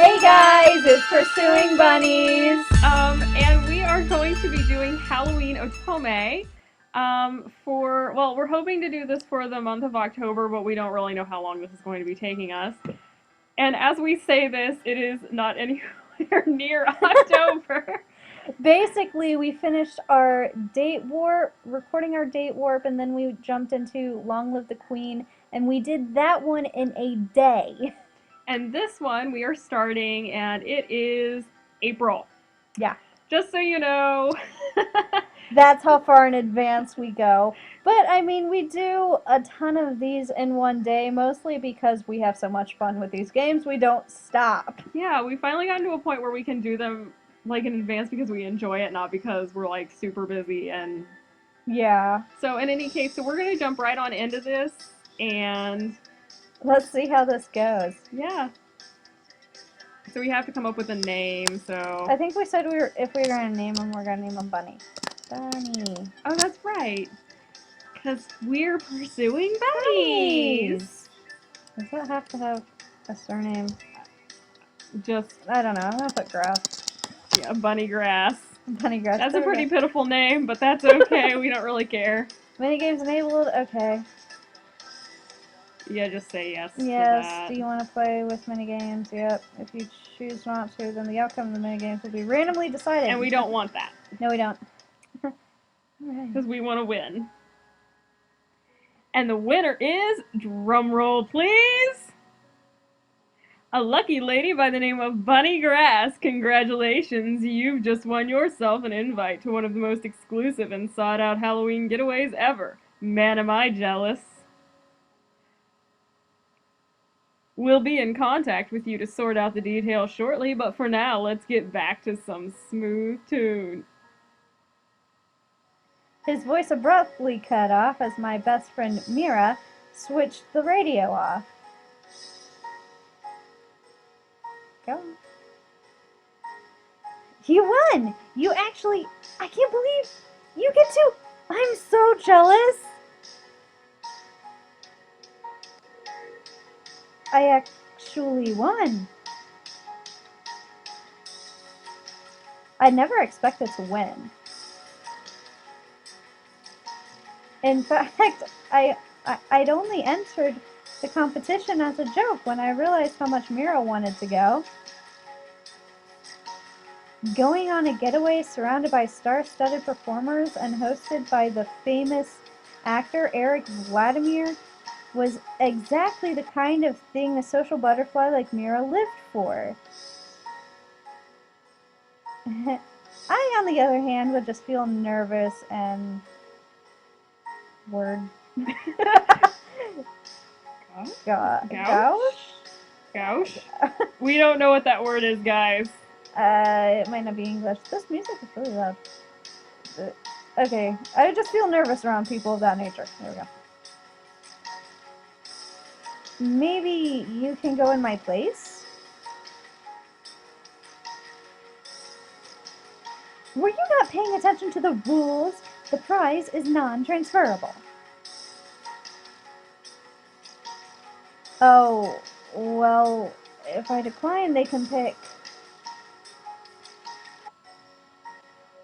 Hey guys, it's Pursuing Bunnies. And we are going to be doing Halloween Otome. We're hoping to do this for the month of October, but we don't really know how long this is going to be taking us. And as we say this, it is not anywhere near October. Basically, we finished our date warp, recording our date warp, and then we jumped into Long Live the Queen, and we did that one in a day. And this one we are starting, and it is April. Yeah. Just so you know. That's how far in advance we go. But I mean, we do a ton of these in one day, mostly because we have so much fun with these games, we don't stop. Yeah, we finally gotten to a point where we can do them like in advance because we enjoy it, not because we're like super busy. And yeah. So in any case, so we're gonna jump right on into this, and let's see how this goes. Yeah. So we have to come up with a name. So I think we said if we were gonna name him, we're gonna name him Bunny. Bunny. Oh, that's right. Because we're pursuing bunnies. Does that have to have a surname? Just I don't know. I'm gonna put Grass. Yeah, Bunny Grass. Bunny Grass. That's a pretty pitiful name, but that's okay. We don't really care. Minigames enabled. Okay. Yeah, just say yes. Yes. To that. Do you want to play with minigames? Yep. If you choose not to, then the outcome of the minigames will be randomly decided. And we don't want that. No, we don't. Because we want to win. And the winner is, drumroll please, a lucky lady by the name of Bunny Grass. Congratulations, you've just won yourself an invite to one of the most exclusive and sought-out Halloween getaways ever. Man, am I jealous. We'll be in contact with you to sort out the details shortly, but for now, let's get back to some smooth tune. His voice abruptly cut off as my best friend Mira switched the radio off. Go. You won! You actually... I can't believe you get to... I'm so jealous! I actually won. I never expected to win. In fact, I'd only entered the competition as a joke when I realized how much Mira wanted to go. Going on a getaway surrounded by star-studded performers and hosted by the famous actor Eric Vladimir was exactly the kind of thing a social butterfly like Mira lived for. I, on the other hand, would just feel nervous and... Gouge? Gouge? We don't know what that word is, guys. It might not be English. This music is really loud. Okay, I just feel nervous around people of that nature. There we go. Maybe you can go in my place? Were you not paying attention to the rules? The prize is non-transferable. Oh, well, if I decline, they can pick.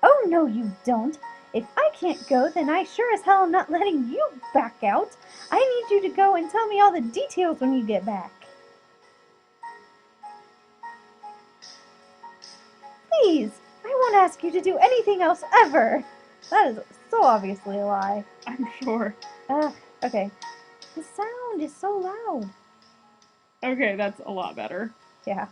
Oh, no, you don't. If I can't go, then I sure as hell am not letting you back out. I need you to go and tell me all the details when you get back. Please, I won't ask you to do anything else ever. That is so obviously a lie. I'm sure. Okay. The sound is so loud. Okay, that's a lot better. Yeah.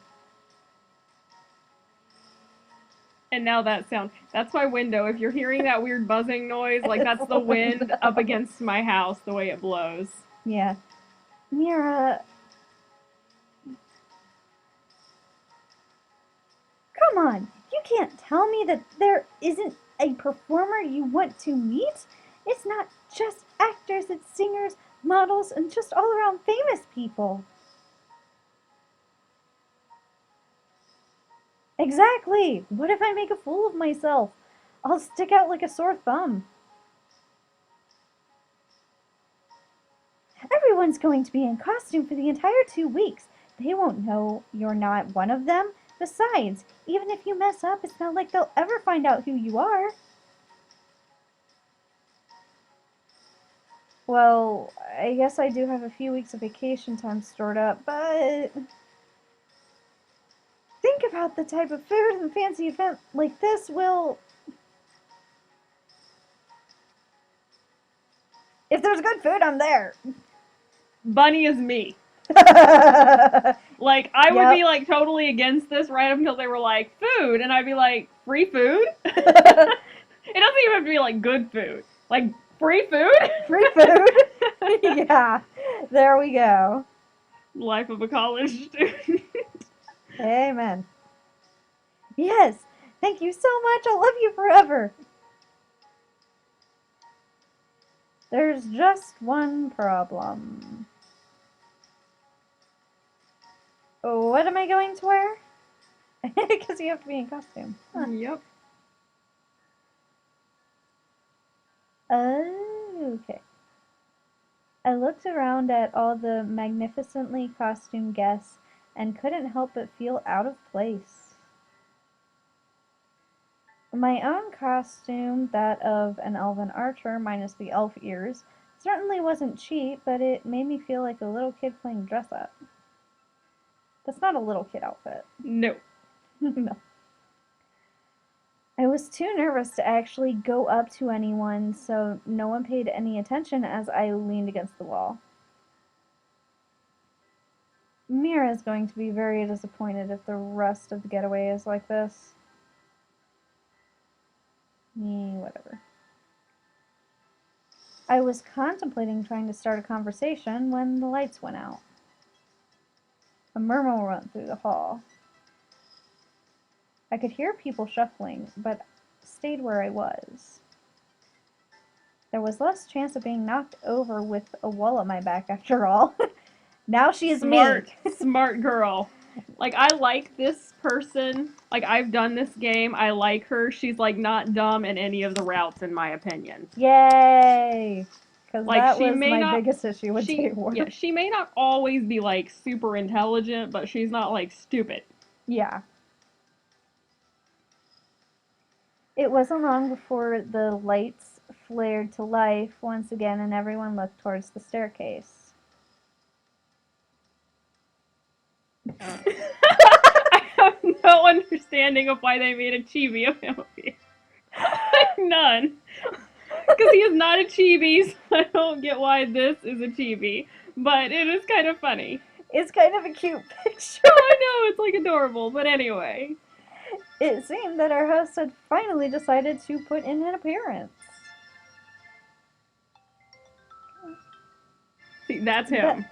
And now that sound, that's my window. If you're hearing that weird buzzing noise, like that's the wind up against my house, the way it blows. Yeah. Mira. Come on, you can't tell me that there isn't a performer you want to meet? It's not just actors, it's singers, models, and just all around famous people. Exactly! What if I make a fool of myself? I'll stick out like a sore thumb. Everyone's going to be in costume for the entire 2 weeks. They won't know you're not one of them. Besides, even if you mess up, it's not like they'll ever find out who you are. Well, I guess I do have a few weeks of vacation time stored up, but think about the type of food and fancy event like this will... If there's good food, I'm there. Bunny is me. Like, I would be, like, totally against this right up until they were like, food, and I'd be like, free food? It doesn't even have to be, like, good food. Like, free food? Free food? Yeah, there we go. Life of a college student. Amen. Yes, thank you so much. I'll love you forever. There's just one problem. What am I going to wear? Because you have to be in costume. Huh. Yep. Okay. I looked around at all the magnificently costumed guests and couldn't help but feel out of place. My own costume, that of an elven archer minus the elf ears, certainly wasn't cheap, but it made me feel like a little kid playing dress up. That's not a little kid outfit. No. No. I was too nervous to actually go up to anyone, so no one paid any attention as I leaned against the wall. Mira is going to be very disappointed if the rest of the getaway is like this. Whatever. I was contemplating trying to start a conversation when the lights went out. A murmur went through the hall. I could hear people shuffling, but stayed where I was. There was less chance of being knocked over with a wall at my back after all. Now she is smart, me. Smart girl. Like, I like this person. Like, I've done this game. I like her. She's, like, not dumb in any of the routes, in my opinion. Yay! Because like, that was my biggest issue with Day-Warp. Yeah, she may not always be, like, super intelligent, but she's not, like, stupid. Yeah. It wasn't long before the lights flared to life once again and everyone looked towards the staircase. I have no understanding of why they made a chibi of him here. None. Because he is not a chibi, so I don't get why this is a chibi. But it is kind of funny. It's kind of a cute picture. Oh, I know, it's like adorable, but anyway. It seemed that our host had finally decided to put in an appearance. See, that's him.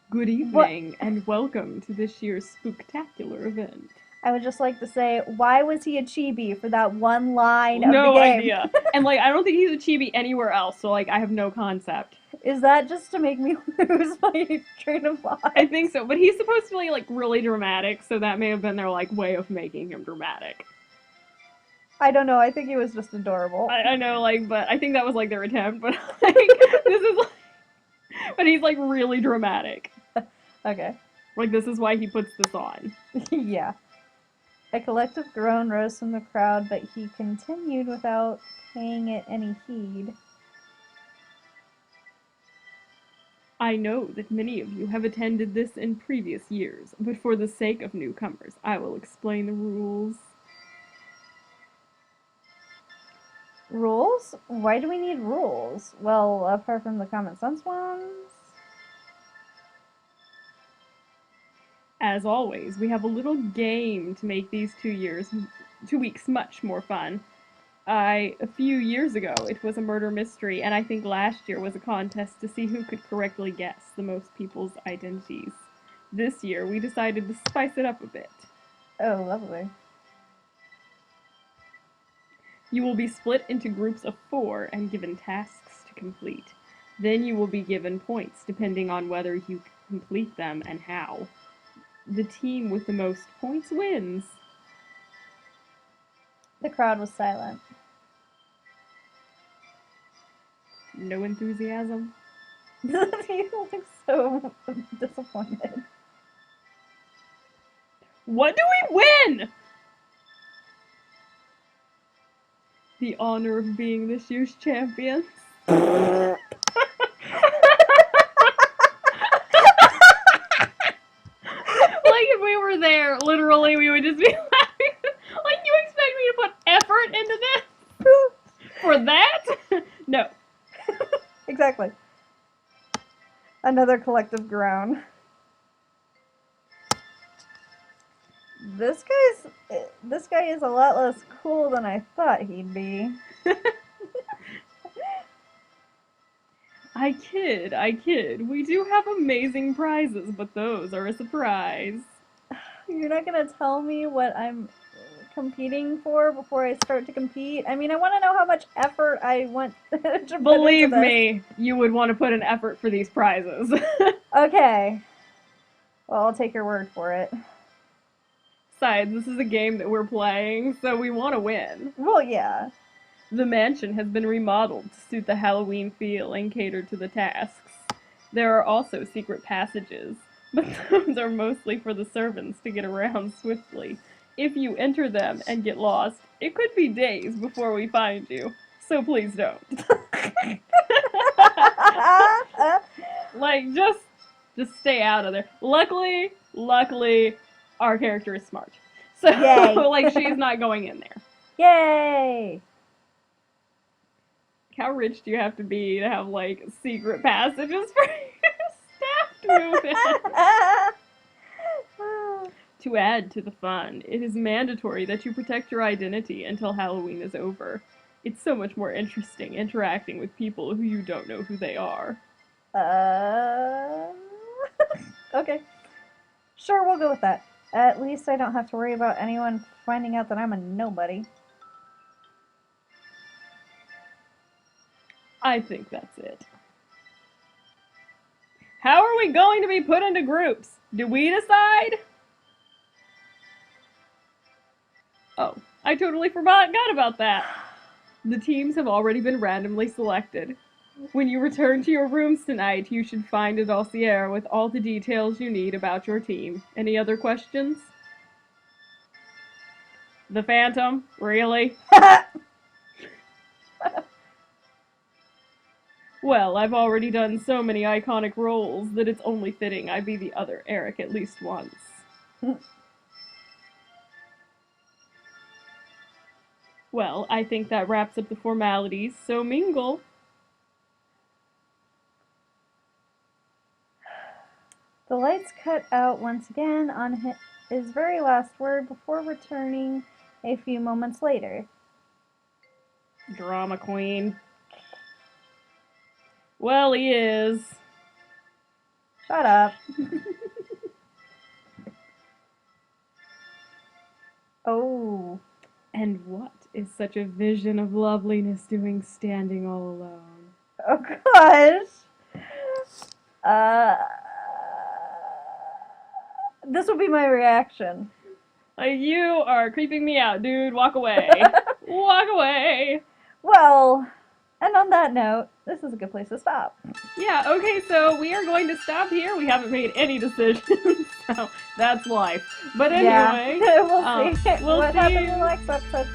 Good evening, and welcome to this year's spooktacular event. I would just like to say, why was he a chibi for that one line of the game? No idea. And, like, I don't think he's a chibi anywhere else, so, like, I have no concept. Is that just to make me lose my train of thought? I think so, but he's supposed to be, like, really dramatic, so that may have been their, like, way of making him dramatic. I don't know, I think he was just adorable. I know, like, but I think that was, like, their attempt, but, like, this is, like, but he's, like, really dramatic. Okay. Like, this is why he puts this on. Yeah. A collective groan rose from the crowd, but he continued without paying it any heed. I know that many of you have attended this in previous years, but for the sake of newcomers, I will explain the rules. Rules? Why do we need rules? Well, apart from the common sense ones? As always, we have a little game to make these 2 weeks much more fun. A few years ago, it was a murder mystery, and I think last year was a contest to see who could correctly guess the most people's identities. This year, we decided to spice it up a bit. Oh, lovely. You will be split into groups of 4 and given tasks to complete. Then you will be given points, depending on whether you complete them and how. The team with the most points wins. The crowd was silent. No enthusiasm. He looks so disappointed. What do we win? The honor of being this year's champions. Like if we were there, literally, we would just be laughing. Like, you expect me to put effort into this? For that? No. Exactly. Another collective groan. This guy is a lot less cool than I thought he'd be. I kid. We do have amazing prizes, but those are a surprise. You're not gonna tell me what I'm competing for before I start to compete? I mean, I want to know how much effort I want to put into this. Believe me, you would want to put an effort for these prizes. Okay. Well, I'll take your word for it. Besides, this is a game that we're playing, so we want to win. Well, yeah. The mansion has been remodeled to suit the Halloween feel and cater to the tasks. There are also secret passages, but those are mostly for the servants to get around swiftly. If you enter them and get lost, it could be days before we find you, so please don't. Like, just stay out of there. Luckily, our character is smart. So, Yay. like, she's not going in there. Yay! How rich do you have to be to have, like, secret passages for your staff to move in? To add to the fun, it is mandatory that you protect your identity until Halloween is over. It's so much more interesting interacting with people who you don't know who they are. Okay. Sure, we'll go with that. At least I don't have to worry about anyone finding out that I'm a nobody. I think that's it. How are we going to be put into groups? Do we decide? Oh, I totally forgot about that. The teams have already been randomly selected. When you return to your rooms tonight, you should find a dossier with all the details you need about your team. Any other questions? The Phantom? Really? Well, I've already done so many iconic roles that it's only fitting I be the other Eric at least once. Well, I think that wraps up the formalities, so mingle. The lights cut out once again on his very last word before returning a few moments later. Drama queen. Well, he is. Shut up. Oh. And what is such a vision of loveliness doing standing all alone? Oh gosh. This will be my reaction. You are creeping me out, dude. Walk away. Walk away. Well, and on that note, this is a good place to stop. Yeah, okay, so we are going to stop here. We haven't made any decisions, so that's life. But anyway, we'll see we'll what see happens in the next episode.